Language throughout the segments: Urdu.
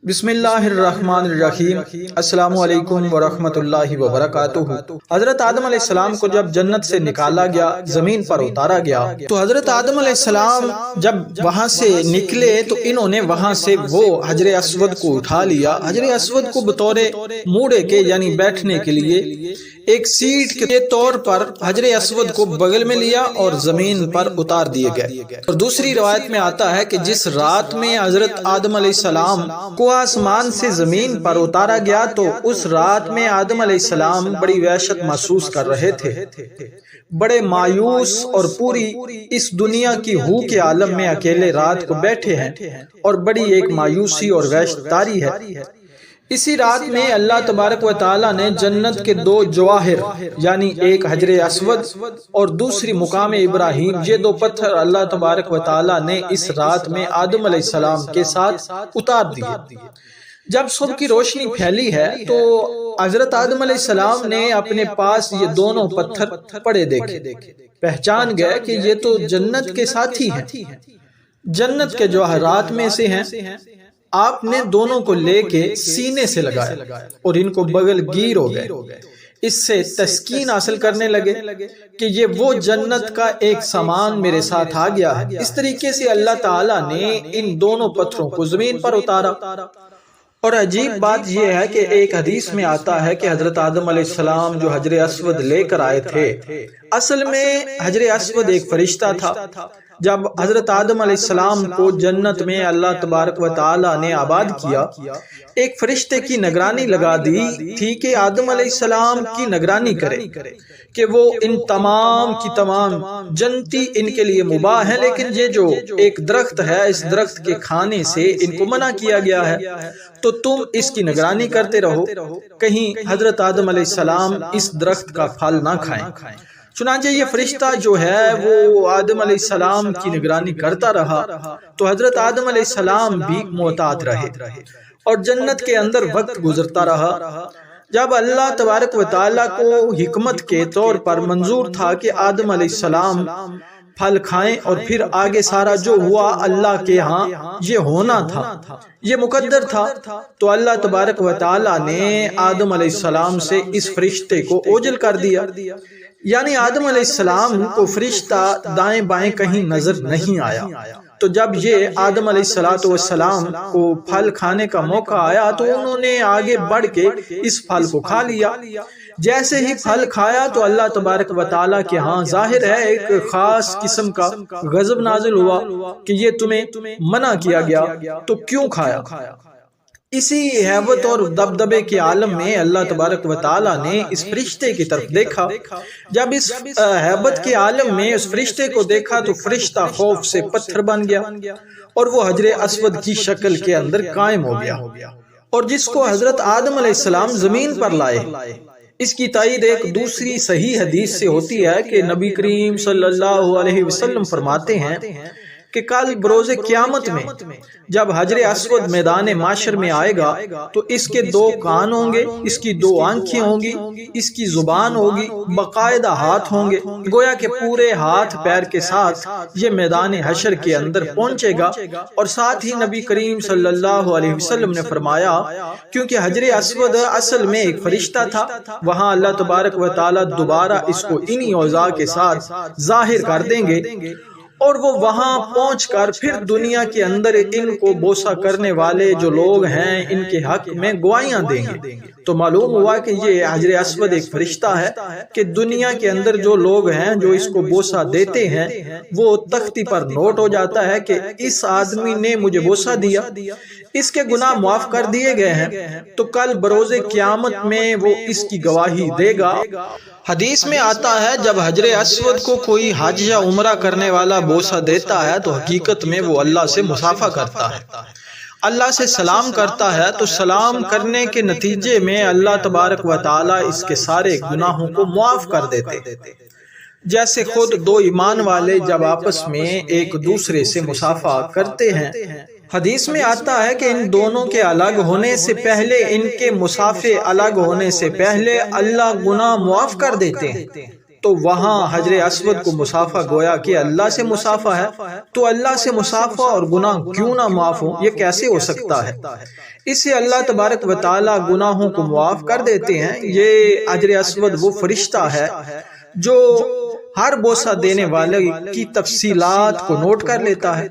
بسم اللہ الرحمن الرحیم۔ السلام علیکم ورحمۃ اللہ وبرکاتہ۔ حضرت آدم علیہ السلام کو جب جنت سے نکالا گیا، زمین پر اتارا گیا، تو حضرت آدم علیہ السلام جب وہاں سے نکلے تو انہوں نے وہاں سے وہ حجر اسود کو اٹھا لیا۔ حجر اسود کو بطور موڑے کے یعنی بیٹھنے کے لیے ایک سیٹ کے طور پر حجر اسود کو بغل میں لیا اور زمین پر اتار دیے گئے۔ اور دوسری روایت میں آتا ہے کہ جس رات میں حضرت آدم علیہ السلام کو آسمان سے زمین پر اتارا گیا تو اس رات میں آدم علیہ السلام بڑی وحشت محسوس کر رہے تھے، بڑے مایوس اور پوری اس دنیا کی ہو کے عالم میں اکیلے رات کو بیٹھے ہیں اور بڑی ایک مایوسی اور وحشت تاری ہے۔ اسی رات میں اللہ تبارک و تعالی نے جنت کے دو جواہر یعنی ایک حجر اسود اور دوسری مقام ابراہیم، یہ دو پتھر اللہ تبارک و تعالی نے اس رات میں آدم علیہ السلام کے ساتھ اتار دیے۔ جب صبح کی روشنی پھیلی ہے تو حضرت آدم علیہ السلام نے اپنے پاس یہ دونوں پتھر پڑے دیکھے، پہچان گئے کہ یہ تو جنت کے ساتھی ہیں، جنت کے جواہرات میں سے ہیں۔ آپ نے دونوں کو لے کے سینے سے لگایا اور ان کو بغل گیر ہو گئے۔ اس سے تسکین حاصل کرنے لگے کہ یہ وہ جنت کا ایک سامان میرے ساتھ آ گیا ہے۔ اس طریقے سے اللہ تعالیٰ نے ان دونوں پتھروں کو زمین پر اتارا۔ اور عجیب بات یہ ہے کہ ایک حدیث میں آتا ہے کہ حضرت آدم علیہ السلام جو حجر اسود لے کر آئے تھے، اصل میں حجر اسود ایک فرشتہ تھا۔ جب حضرت آدم علیہ السلام کو جنت میں اللہ تبارک و تعالی نے آباد کیا، ایک فرشتے کی نگرانی لگا دی تھی کہ آدم علیہ السلام کی نگرانی کرے کہ وہ ان تمام کی تمام جنتی ان کے لیے مباح ہے، لیکن یہ جو ایک درخت ہے اس درخت کے کھانے سے ان کو منع کیا گیا ہے، تو تم اس کی نگرانی کرتے رہو، کہیں حضرت آدم علیہ السلام اس درخت کا پھل نہ کھائیں۔ چنانچہ یہ فرشتہ جو ہے وہ آدم علیہ السلام کی نگرانی کرتا رہا، تو حضرت آدم علیہ السلام بھی محتاط رہے اور جنت کے اندر وقت گزرتا رہا۔ جب اللہ تبارک و تعالیٰ کو حکمت کے طور پر منظور تھا کہ آدم علیہ السلام پھل کھائیں اور پھر آگے سارا جو ہوا اللہ کے ہاں یہ ہونا تھا، یہ مقدر تھا، تو اللہ تبارک و تعالیٰ نے آدم علیہ السلام سے اس فرشتے کو اوجل کر دیا، یعنی آدم علیہ السلام کو فرشتہ دائیں بائیں کہیں نظر نہیں آیا۔ تو جب یہ آدم علیہ السلام کو پھل کھانے کا موقع آیا تو انہوں نے آگے بڑھ کے اس پھل کو کھا لیا۔ جیسے ہی پھل کھایا تو اللہ تبارک و تعالیٰ کے ہاں ظاہر ہے ایک خاص قسم کا غضب نازل ہوا کہ یہ تمہیں منع کیا گیا تو کیوں کھایا۔ اسی ہیبت اور دبدبے کے عالم میں اللہ تبارک و تعالیٰ نے اس فرشتے کی طرف دیکھا۔ جب اس ہیبت کے عالم میں اس فرشتے کو دیکھا تو فرشتہ خوف سے پتھر بن گیا اور وہ حجر اسود کی شکل کے اندر قائم ہو گیا، اور جس کو حضرت آدم علیہ السلام زمین پر لائے۔ اس کی تائید ایک دوسری صحیح حدیث سے ہوتی ہے کہ نبی کریم صلی اللہ علیہ وسلم فرماتے ہیں کہ کل بروز قیامت میں جب حجر اسود میدان معاشر میں آئے گا تو اس کے دو کان ہوں گے، اس کی دو آنکھیں ہوں گی، اس کی زبان ہوگی، باقاعدہ ہاتھ ہوں گے، گویا کہ پورے ہاتھ پیر کے ساتھ یہ میدان حشر کے اندر پہنچے گا۔ اور ساتھ ہی نبی کریم صلی اللہ علیہ وسلم نے فرمایا کیونکہ حجر اسود اصل میں ایک فرشتہ تھا، وہاں اللہ تبارک و تعالیٰ دوبارہ اس کو انہی اوضاع کے ساتھ ظاہر کر دیں گے اور وہ وہاں پہنچ کر پھر دنیا کے اندر ان کو بوسہ کرنے والے جو لوگ ہیں ان کے حق میں گواہیاں دیں گے۔ تو معلوم ہوا کہ یہ حجر اسود ایک فرشتہ ہے کہ دنیا کے اندر جو لوگ ہیں جو اس کو بوسہ دیتے ہیں وہ تختی پر نوٹ ہو جاتا ہے کہ اس آدمی نے مجھے بوسہ دیا، اس کے گناہ معاف کر دیے گئے ہیں، تو کل بروز قیامت میں وہ اس کی گواہی دے گا۔ حدیث میں آتا ہے جب حجر اسود کو کوئی حج یا عمرہ کرنے والا بوسہ دیتا ہے تو حقیقت میں وہ اللہ سے مصافحہ کرتا ہے، اللہ سے سلام کرتا ہے، تو سلام کرنے کے نتیجے میں اللہ تبارک و تعالیٰ اس کے سارے گناہوں کو معاف کر دیتے، جیسے خود دو ایمان والے جب آپس میں ایک دوسرے سے مصافحہ کرتے ہیں۔ حدیث میں آتا ہے کہ ان دونوں کے الگ ہونے سے پہلے، ان کے مصافحے الگ ہونے سے پہلے اللہ گناہ معاف کر دیتے ہیں۔ تو وہاں حجر اسود کو مصافحہ گویا کہ اللہ سے مصافحہ ہے، تو اللہ سے مصافحہ اور گناہ کیوں نہ معاف ہو، یہ کیسے ہو سکتا ہے؟ اس سے اللہ تبارک و تعالی گناہوں کو معاف کر دیتے ہیں۔ یہ حجر اسود وہ فرشتہ ہے جو ہر بوسہ دینے والے کی تفصیلات کو نوٹ کر لیتا ہے۔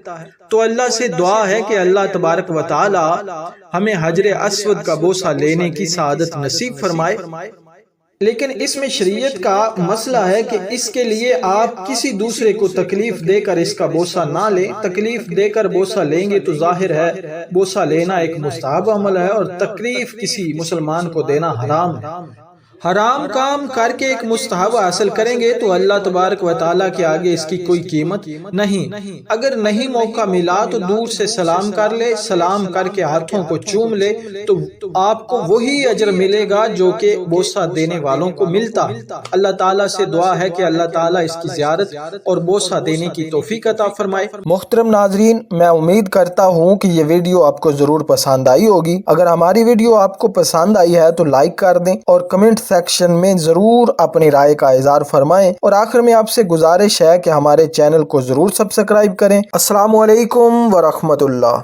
تو اللہ سے دعا ہے کہ اللہ تبارک و تعالی ہمیں حجر اسود کا بوسہ لینے کی سعادت نصیب فرمائے۔ لیکن اس میں شریعت کا مسئلہ ہے کہ اس کے لیے آپ کسی دوسرے کو تکلیف دے کر اس کا بوسہ نہ لیں۔ تکلیف دے کر بوسہ لیں گے تو ظاہر ہے بوسہ لینا ایک مستحب عمل ہے، اور تکلیف کسی مسلمان کو دینا حرام ہے۔ حرام کام کر کے ایک مستحب حاصل کریں گے تو اللہ تبارک و تعالیٰ کے آگے اس کی کوئی قیمت نہیں۔ اگر نہیں موقع ملا تو دور سے سلام کر لے، سلام کر کے ہاتھوں کو چوم لے تو آپ کو وہی اجر ملے گا جو کہ بوسہ دینے والوں کو ملتا ہے۔ اللہ تعالیٰ سے دعا ہے کہ اللہ تعالیٰ اس کی زیارت اور بوسہ دینے کی توفیق عطا فرمائے۔ محترم ناظرین، میں امید کرتا ہوں کہ یہ ویڈیو آپ کو ضرور پسند آئی ہوگی۔ اگر ہماری ویڈیو آپ کو پسند آئی ہے تو لائک کر دیں اور کمنٹ سیکشن میں ضرور اپنی رائے کا اظہار فرمائیں، اور آخر میں آپ سے گزارش ہے کہ ہمارے چینل کو ضرور سبسکرائب کریں۔ السلام علیکم ورحمۃ اللہ۔